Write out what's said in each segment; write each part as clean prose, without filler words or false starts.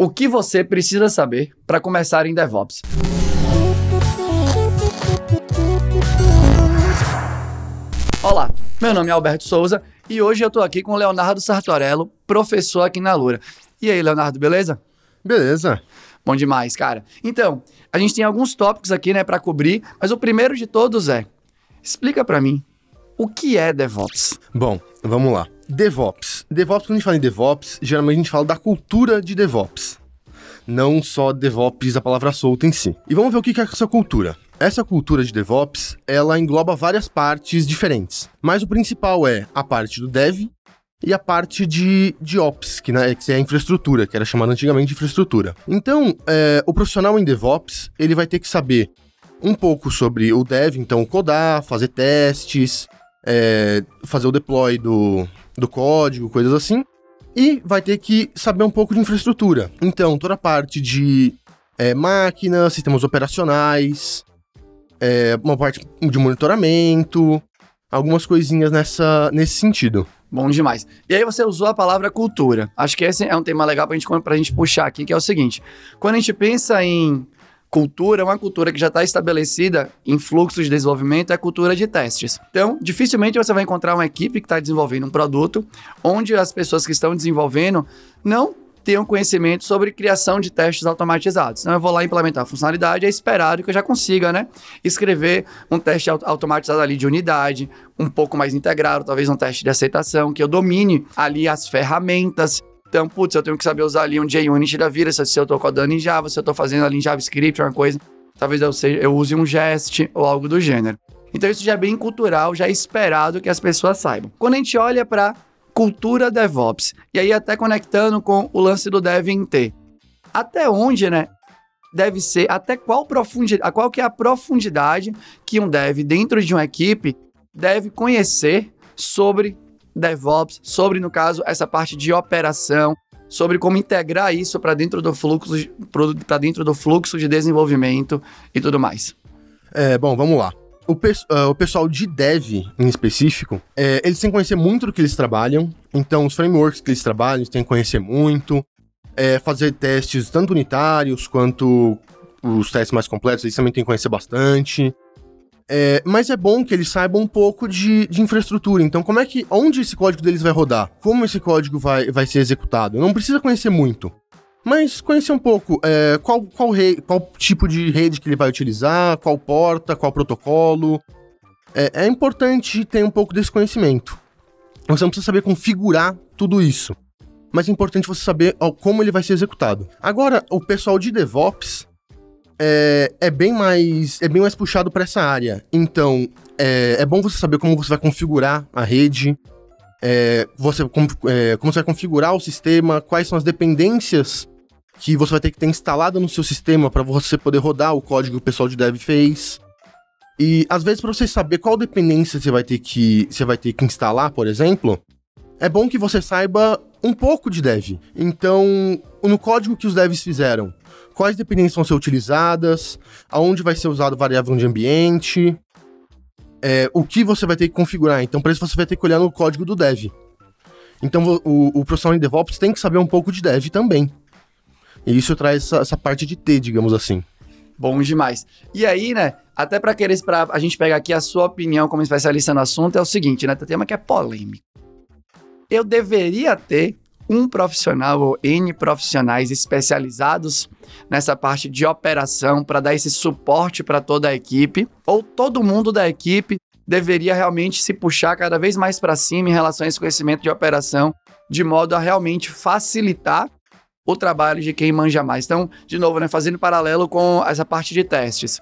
O que você precisa saber para começar em DevOps? Olá, meu nome é Alberto Souza e hoje eu estou aqui com o Leonardo Sartorello, professor aqui na Alura. E aí, Leonardo, beleza? Beleza. Bom demais, cara. Então, a gente tem alguns tópicos aqui, né, para cobrir, mas o primeiro de todos explica para mim, o que é DevOps? Bom, vamos lá. DevOps. DevOps, quando a gente fala em DevOps, geralmente a gente fala da cultura de DevOps. Não só DevOps, a palavra solta em si. E vamos ver o que é essa cultura. Essa cultura de DevOps, ela engloba várias partes diferentes. Mas o principal é a parte do Dev e a parte de Ops, que é a infraestrutura, que era chamada antigamente de infraestrutura. Então, o profissional em DevOps, ele vai ter que saber um pouco sobre o Dev, então codar, fazer testes, fazer o deploy do código, coisas assim. E vai ter que saber um pouco de infraestrutura. Então, toda a parte de máquinas, sistemas operacionais, uma parte de monitoramento, algumas coisinhas nesse sentido. Bom demais. E aí você usou a palavra cultura. Acho que esse é um tema legal pra gente puxar aqui, que é o seguinte. Quando a gente pensa em cultura, uma cultura que já está estabelecida em fluxo de desenvolvimento é a cultura de testes. Então, dificilmente você vai encontrar uma equipe que está desenvolvendo um produto onde as pessoas que estão desenvolvendo não tenham conhecimento sobre criação de testes automatizados. Então, eu vou lá implementar a funcionalidade, é esperado que eu já consiga, né, escrever um teste automatizado ali de unidade, um pouco mais integrado, talvez um teste de aceitação, que eu domine ali as ferramentas. Então, eu tenho que saber usar ali um JUnit da vida, se eu estou codando em Java, se eu estou fazendo ali em JavaScript, uma coisa, talvez eu use um Jest ou algo do gênero. Então, isso já é bem cultural, já é esperado que as pessoas saibam. Quando a gente olha para cultura DevOps, e aí até conectando com o lance do Dev em T, até onde, né, deve ser, até qual que é a profundidade que um Dev dentro de uma equipe deve conhecer sobre DevOps, sobre, no caso, essa parte de operação, sobre como integrar isso para dentro do fluxo de desenvolvimento e tudo mais. Bom, vamos lá. O pessoal de Dev, em específico, eles têm que conhecer muito do que eles trabalham. Então, os frameworks que eles trabalham, eles têm que conhecer muito. Fazer testes tanto unitários quanto os testes mais completos, eles também têm que conhecer bastante. Mas é bom que eles saibam um pouco de infraestrutura. Então, onde esse código deles vai rodar? Como esse código vai ser executado? Não precisa conhecer muito, mas conhecer um pouco qual tipo de rede que ele vai utilizar, qual porta, qual protocolo. É importante ter um pouco desse conhecimento. Você não precisa saber configurar tudo isso, mas é importante você saber como ele vai ser executado. Agora, o pessoal de DevOps é bem mais puxado para essa área. Então, é bom você saber como você vai configurar a rede, como você vai configurar o sistema, quais são as dependências que você vai ter que ter instalada no seu sistema para você poder rodar o código que o pessoal de Dev fez. E, às vezes, para você saber qual dependência você vai ter que instalar, por exemplo, é bom que você saiba um pouco de Dev. Então, no código que os devs fizeram, quais dependências vão ser utilizadas, aonde vai ser usado variável de ambiente, o que você vai ter que configurar. Então, para isso, você vai ter que olhar no código do Dev. Então, o profissional em DevOps tem que saber um pouco de Dev também. E isso traz essa parte de T, digamos assim. Bom demais. E aí, né, até para a gente pegar aqui a sua opinião como especialista no assunto, é o seguinte, né, tem um tema que é polêmico. Eu deveria ter um profissional ou N profissionais especializados nessa parte de operação para dar esse suporte para toda a equipe, ou todo mundo da equipe deveria realmente se puxar cada vez mais para cima em relação a esse conhecimento de operação, de modo a realmente facilitar o trabalho de quem manja mais. Então, de novo, né, fazendo paralelo com essa parte de testes.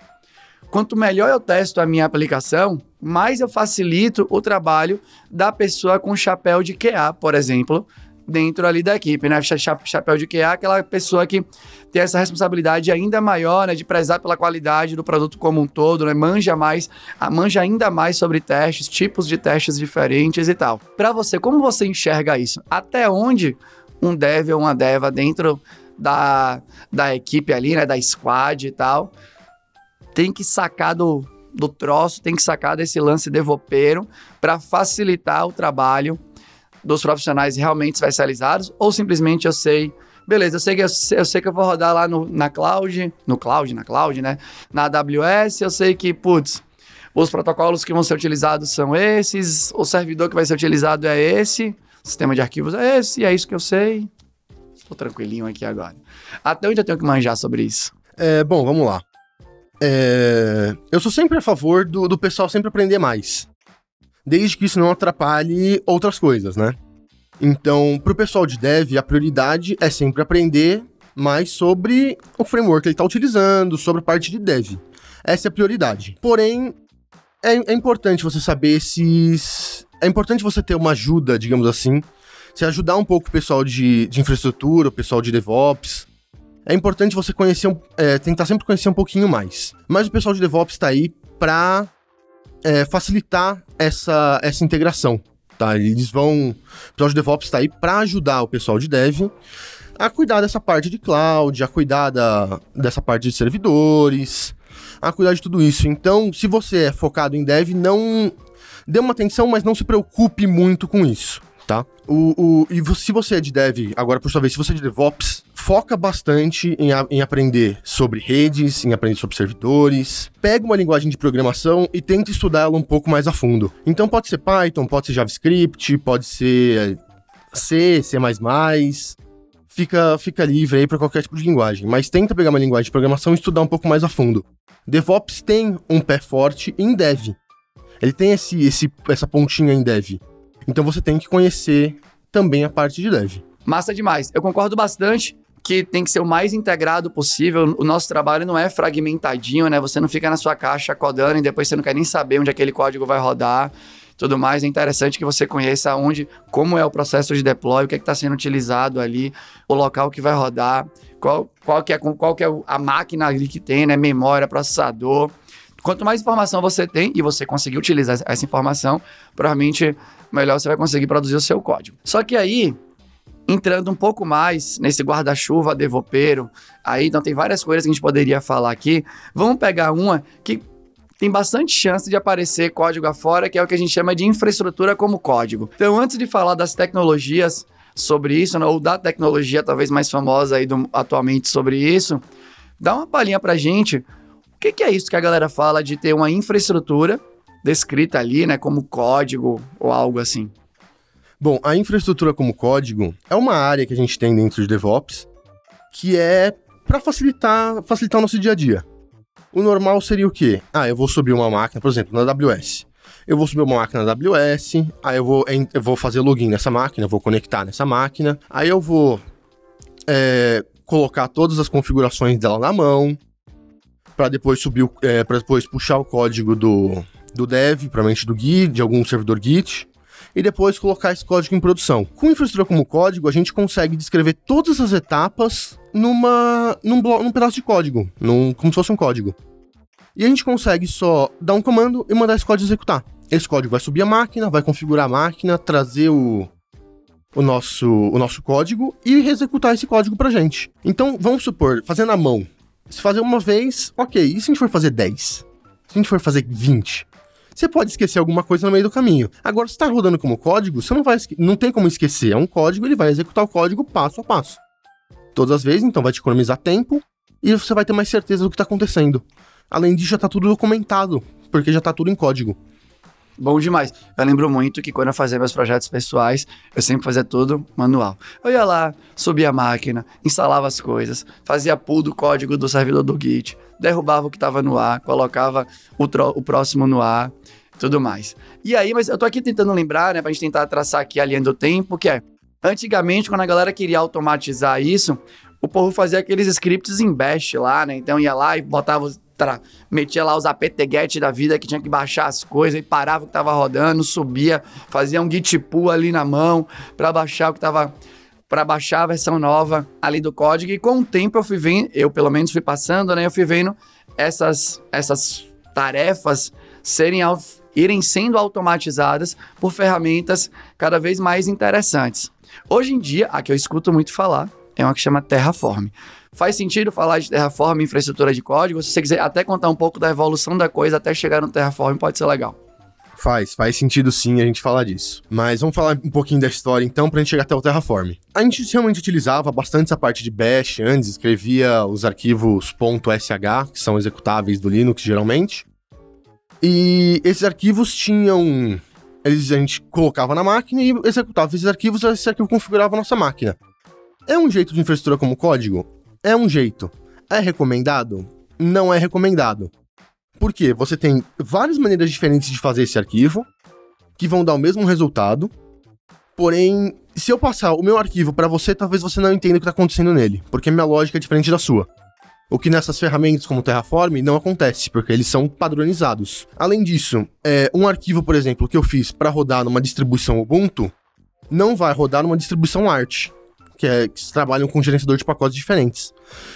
Quanto melhor eu testo a minha aplicação, mais eu facilito o trabalho da pessoa com chapéu de QA, por exemplo, dentro ali da equipe, né? Chapéu de QA, aquela pessoa que tem essa responsabilidade ainda maior, né, de prezar pela qualidade do produto como um todo, né? Manja ainda mais sobre testes, tipos de testes diferentes e tal. Para você, como você enxerga isso? Até onde um dev ou uma deva dentro da equipe ali, né, da squad e tal, tem que sacar do troço, tem que sacar desse lance devopeiro para facilitar o trabalho dos profissionais realmente especializados, ou simplesmente eu sei Beleza, eu sei que eu vou rodar lá na cloud, né? Na AWS, eu sei que, putz, os protocolos que vão ser utilizados são esses, o servidor que vai ser utilizado é esse, o sistema de arquivos é esse, é isso que eu sei. Estou tranquilinho aqui agora. Até onde eu tenho que manjar sobre isso? Bom, vamos lá. Eu sou sempre a favor do pessoal sempre aprender mais. Desde que isso não atrapalhe outras coisas, né? Então, pro pessoal de dev, a prioridade é sempre aprender mais sobre o framework que ele está utilizando, sobre a parte de dev. Essa é a prioridade. Porém, é importante você saber É importante você ter uma ajuda, digamos assim, se ajudar um pouco o pessoal de infraestrutura, o pessoal de DevOps. É importante você tentar sempre conhecer um pouquinho mais. Mas o pessoal de DevOps está aí para facilitar essa integração, tá? O pessoal de DevOps está aí para ajudar o pessoal de Dev a cuidar dessa parte de cloud, a cuidar dessa parte de servidores, a cuidar de tudo isso. Então, se você é focado em Dev, não dê uma atenção, mas não se preocupe muito com isso, tá? Se você é de Dev, agora por sua vez, se você é de DevOps, foca bastante em aprender sobre redes, em aprender sobre servidores. Pega uma linguagem de programação e tenta estudar ela um pouco mais a fundo. Então pode ser Python, pode ser JavaScript, pode ser C, C++. Fica livre aí para qualquer tipo de linguagem, mas tenta pegar uma linguagem de programação e estudar um pouco mais a fundo. DevOps tem um pé forte em Dev. Ele tem essa pontinha em Dev. Então você tem que conhecer também a parte de Dev. Massa demais. Eu concordo bastante que tem que ser o mais integrado possível. O nosso trabalho não é fragmentadinho, né? Você não fica na sua caixa codando e depois você não quer nem saber onde aquele código vai rodar. Tudo mais, é interessante que você conheça como é o processo de deploy, o que está sendo utilizado ali, o local que vai rodar, qual que é a máquina ali que tem, né? Memória, processador. Quanto mais informação você tem e você conseguir utilizar essa informação, provavelmente melhor você vai conseguir produzir o seu código. Só que aí, entrando um pouco mais nesse guarda-chuva devopeiro, aí então tem várias coisas que a gente poderia falar aqui. Vamos pegar uma que tem bastante chance de aparecer código afora, que é o que a gente chama de infraestrutura como código. Então, antes de falar das tecnologias sobre isso, né, ou da tecnologia talvez mais famosa aí atualmente sobre isso, dá uma palhinha pra gente. O que é isso que a galera fala de ter uma infraestrutura descrita ali, né, como código ou algo assim? Bom, a infraestrutura como código é uma área que a gente tem dentro de DevOps que é para facilitar o nosso dia a dia. O normal seria o quê? Eu vou subir uma máquina, por exemplo, na AWS. Eu vou subir uma máquina na AWS, aí eu vou fazer login nessa máquina, eu vou conectar nessa máquina, aí eu vou colocar todas as configurações dela na mão, para depois puxar o código do dev, provavelmente do Git, de algum servidor Git, e depois colocar esse código em produção. Com infraestrutura como código, a gente consegue descrever todas as etapas num pedaço de código, como se fosse um código. E a gente consegue só dar um comando e mandar esse código executar. Esse código vai subir a máquina, vai configurar a máquina, trazer o nosso código e executar esse código pra gente. Então, vamos supor, fazendo à mão. Se fazer uma vez, ok. E se a gente for fazer 10? Se a gente for fazer 20? Você pode esquecer alguma coisa no meio do caminho. Agora, se está rodando como código, você não tem como esquecer. É um código, ele vai executar o código passo a passo. Todas as vezes, então vai te economizar tempo e você vai ter mais certeza do que está acontecendo. Além disso, já está tudo documentado, porque já está tudo em código. Bom demais. Eu lembro muito que quando eu fazia meus projetos pessoais, eu sempre fazia tudo manual. Eu ia lá, subia a máquina, instalava as coisas, fazia pull do código do servidor do Git, derrubava o que estava no ar, colocava o próximo no ar, tudo mais. E aí, mas eu tô aqui tentando lembrar, né, pra gente tentar traçar aqui a linha do tempo, que é, antigamente, quando a galera queria automatizar isso, o povo fazia aqueles scripts em bash lá, né, então ia lá e metia lá os apt-get da vida que tinha que baixar as coisas e parava o que tava rodando, subia, fazia um git pull ali na mão para baixar o que tava, para baixar a versão nova ali do código. E com o tempo eu fui vendo, eu pelo menos fui passando, né, eu fui vendo essas tarefas irem sendo automatizadas por ferramentas cada vez mais interessantes. Hoje em dia, a que eu escuto muito falar é uma que chama Terraform. Faz sentido falar de Terraform, infraestrutura de código? Se você quiser até contar um pouco da evolução da coisa até chegar no Terraform, pode ser legal. Faz sentido sim a gente falar disso. Mas vamos falar um pouquinho da história então pra gente chegar até o Terraform. A gente realmente utilizava bastante essa parte de bash antes, escrevia os arquivos .sh, que são executáveis do Linux geralmente. E esses arquivos tinham... a gente colocava na máquina e executava esses arquivos, esse arquivo configurava a nossa máquina. É um jeito de infraestrutura como código? É um jeito. É recomendado? Não é recomendado. Por quê? Você tem várias maneiras diferentes de fazer esse arquivo, que vão dar o mesmo resultado, porém, se eu passar o meu arquivo para você, talvez você não entenda o que está acontecendo nele, porque a minha lógica é diferente da sua. O que nessas ferramentas como o Terraform não acontece, porque eles são padronizados. Além disso, um arquivo, por exemplo, que eu fiz para rodar numa distribuição Ubuntu, não vai rodar numa distribuição Arch, que trabalham com gerenciador de pacotes diferentes.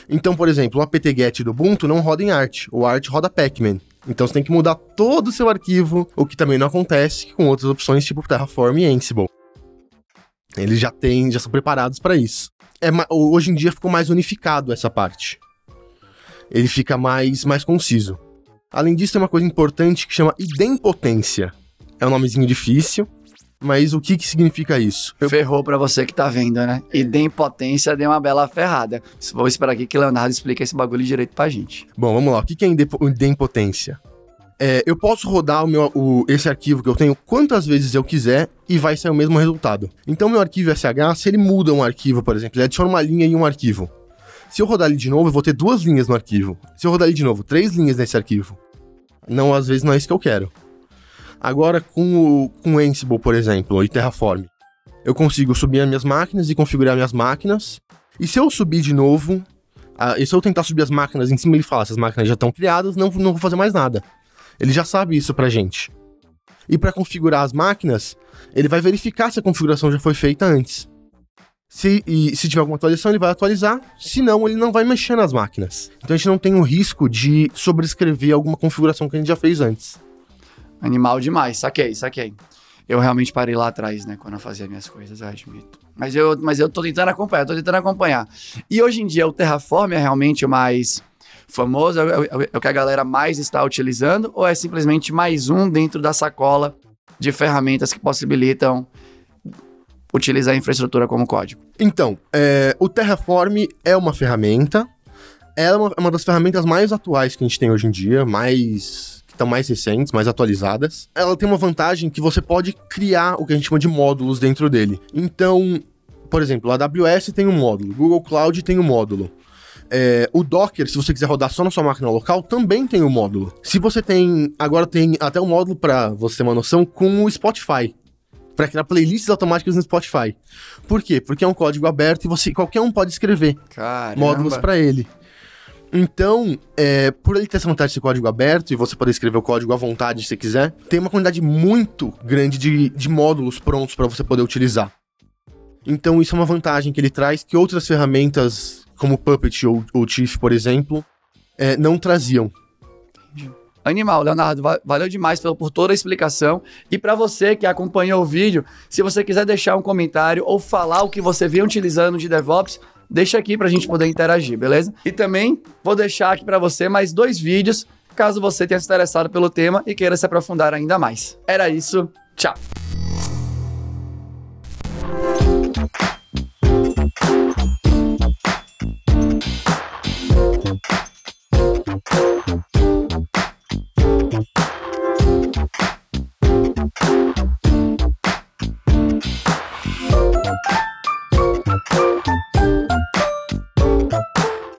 Então, por exemplo, o apt-get do Ubuntu não roda em Arch, o Arch roda Pacman. Então você tem que mudar todo o seu arquivo, o que também não acontece com outras opções tipo Terraform e Ansible. Eles já são preparados para isso. Hoje em dia ficou mais unificado essa parte. Ele fica mais conciso. Além disso, tem uma coisa importante que chama idempotência. É um nomezinho difícil, mas o que significa isso? Ferrou pra você que tá vendo, né? Idempotência deu uma bela ferrada. Vou esperar aqui que o Leonardo explique esse bagulho direito pra gente. Bom, vamos lá. O que é idempotência? Eu posso rodar esse arquivo que eu tenho quantas vezes eu quiser e vai sair o mesmo resultado. Então, meu arquivo SH, se ele muda um arquivo, por exemplo, ele adiciona uma linha em um arquivo. Se eu rodar ele de novo, eu vou ter 2 linhas no arquivo. Se eu rodar ele de novo, 3 linhas nesse arquivo. Não, às vezes não é isso que eu quero. Agora, com o Ansible, por exemplo, e Terraform, eu consigo subir as minhas máquinas e configurar minhas máquinas. E se eu subir de novo, e se eu tentar subir as máquinas em cima, ele fala, essas máquinas já estão criadas, não vou fazer mais nada. Ele já sabe isso pra gente. E para configurar as máquinas, ele vai verificar se a configuração já foi feita antes. Se tiver alguma atualização, ele vai atualizar, senão ele não vai mexer nas máquinas. Então a gente não tem o risco de sobrescrever alguma configuração que a gente já fez antes. Animal demais, saquei. Eu realmente parei lá atrás, né, quando eu fazia minhas coisas, eu admito. Mas eu tô tentando acompanhar, E hoje em dia o Terraform é realmente o mais famoso, é o que a galera mais está utilizando, ou é simplesmente mais um dentro da sacola de ferramentas que possibilitam utilizar a infraestrutura como código? Então, o Terraform é uma ferramenta, é uma das ferramentas mais atuais que a gente tem hoje em dia, estão mais recentes, mais atualizadas. Ela tem uma vantagem que você pode criar o que a gente chama de módulos dentro dele. Então, por exemplo, a AWS tem um módulo, Google Cloud tem um módulo. O Docker, se você quiser rodar só na sua máquina local, também tem um módulo. Agora tem até um módulo, para você ter uma noção, com o Spotify, para criar playlists automáticas no Spotify. Por quê? Porque é um código aberto e qualquer um pode escrever módulos para ele. Então, por ele ter essa vantagem de ser código aberto e você poder escrever o código à vontade se você quiser, tem uma quantidade muito grande de módulos prontos para você poder utilizar. Então, isso é uma vantagem que ele traz que outras ferramentas, como Puppet ou Chief, por exemplo, não traziam. Animal, Leonardo, valeu demais por toda a explicação. E para você que acompanhou o vídeo, se você quiser deixar um comentário ou falar o que você vem utilizando de DevOps, deixa aqui pra gente poder interagir, beleza? E também vou deixar aqui pra você mais 2 vídeos, caso você tenha se interessado pelo tema e queira se aprofundar ainda mais. Era isso, tchau!